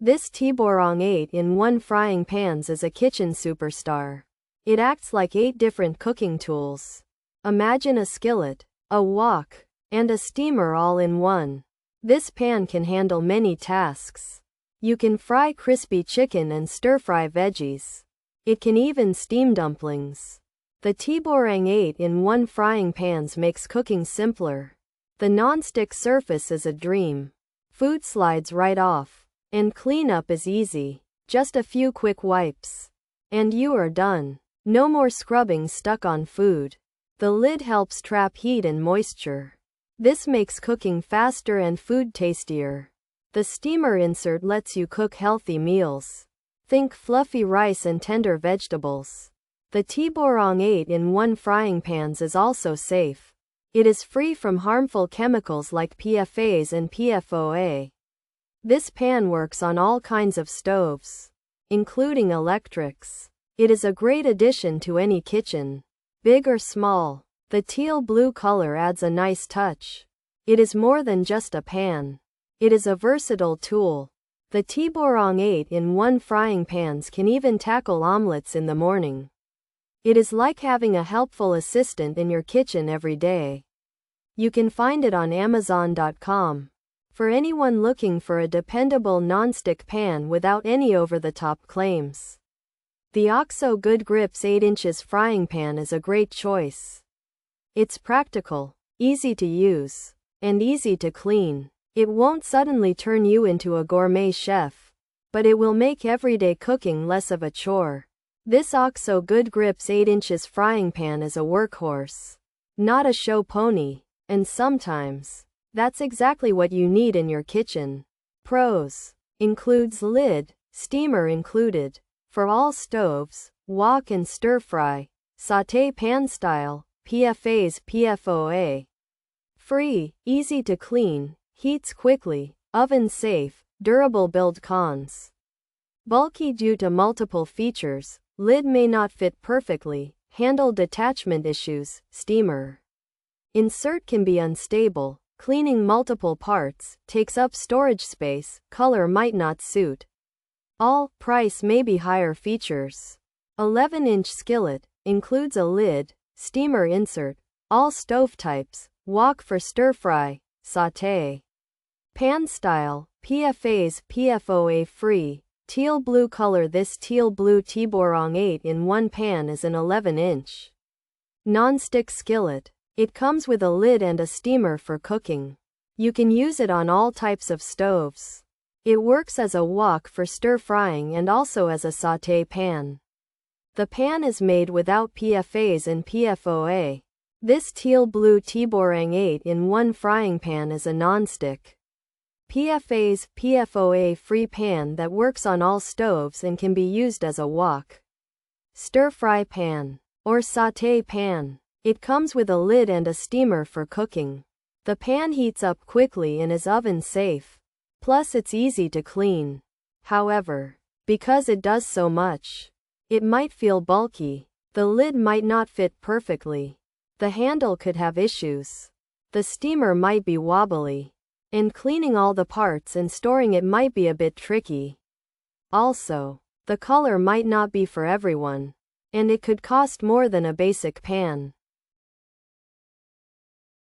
This Tiborang 8-in-1 frying pans is a kitchen superstar. It acts like 8 different cooking tools. Imagine a skillet, a wok, and a steamer all in one. This pan can handle many tasks. You can fry crispy chicken and stir-fry veggies. It can even steam dumplings. The Tiborang 8-in-1 frying pans makes cooking simpler. The non-stick surface is a dream. Food slides right off. And cleanup is easy. Just a few quick wipes. And you are done. No more scrubbing stuck on food. The lid helps trap heat and moisture. This makes cooking faster and food tastier. The steamer insert lets you cook healthy meals. Think fluffy rice and tender vegetables. The Tiborang 8-in-1 frying pans is also safe. It is free from harmful chemicals like PFAS and PFOA. This pan works on all kinds of stoves, including electrics. It is a great addition to any kitchen, big or small. The teal blue color adds a nice touch. It is more than just a pan. It is a versatile tool. The Tiborang 8-in-1 frying pans can even tackle omelets in the morning. It is like having a helpful assistant in your kitchen every day. You can find it on Amazon.com. For anyone looking for a dependable non-stick pan without any over-the-top claims, the OXO Good Grips 8 inches frying pan is a great choice. It's practical, easy to use, and easy to clean. It won't suddenly turn you into a gourmet chef, but it will make everyday cooking less of a chore. This OXO Good Grips 8 inches frying pan is a workhorse, not a show pony, and sometimes that's exactly what you need in your kitchen. Pros: includes lid, steamer included, for all stoves, wok and stir-fry, sauté pan style, PFAS, PFOA. Free, easy to clean, heats quickly, oven safe, durable. Build. Cons: bulky due to multiple features, lid may not fit perfectly, handle detachment issues, steamer insert can be unstable, cleaning multiple parts, takes up storage space, color might not suit all, price may be higher. Features: 11-inch skillet, includes a lid, steamer insert, all stove types, wok for stir-fry, sauté. Pan style, PFAS, PFOA free, teal blue color. This teal blue Tiborang 8-in-1 pan is an 11-inch non-stick skillet. It comes with a lid and a steamer for cooking. You can use it on all types of stoves. It works as a wok for stir-frying and also as a sauté pan. The pan is made without PFAS and PFOA. This teal blue Tiborang 8-in-1 frying pan is a non-stick, PFAS, PFOA free pan that works on all stoves and can be used as a wok, stir-fry pan, or sauté pan. It comes with a lid and a steamer for cooking. The pan heats up quickly and is oven safe. Plus it's easy to clean. However, because it does so much, it might feel bulky. The lid might not fit perfectly. The handle could have issues. The steamer might be wobbly. And cleaning all the parts and storing it might be a bit tricky. Also, the color might not be for everyone. And it could cost more than a basic pan.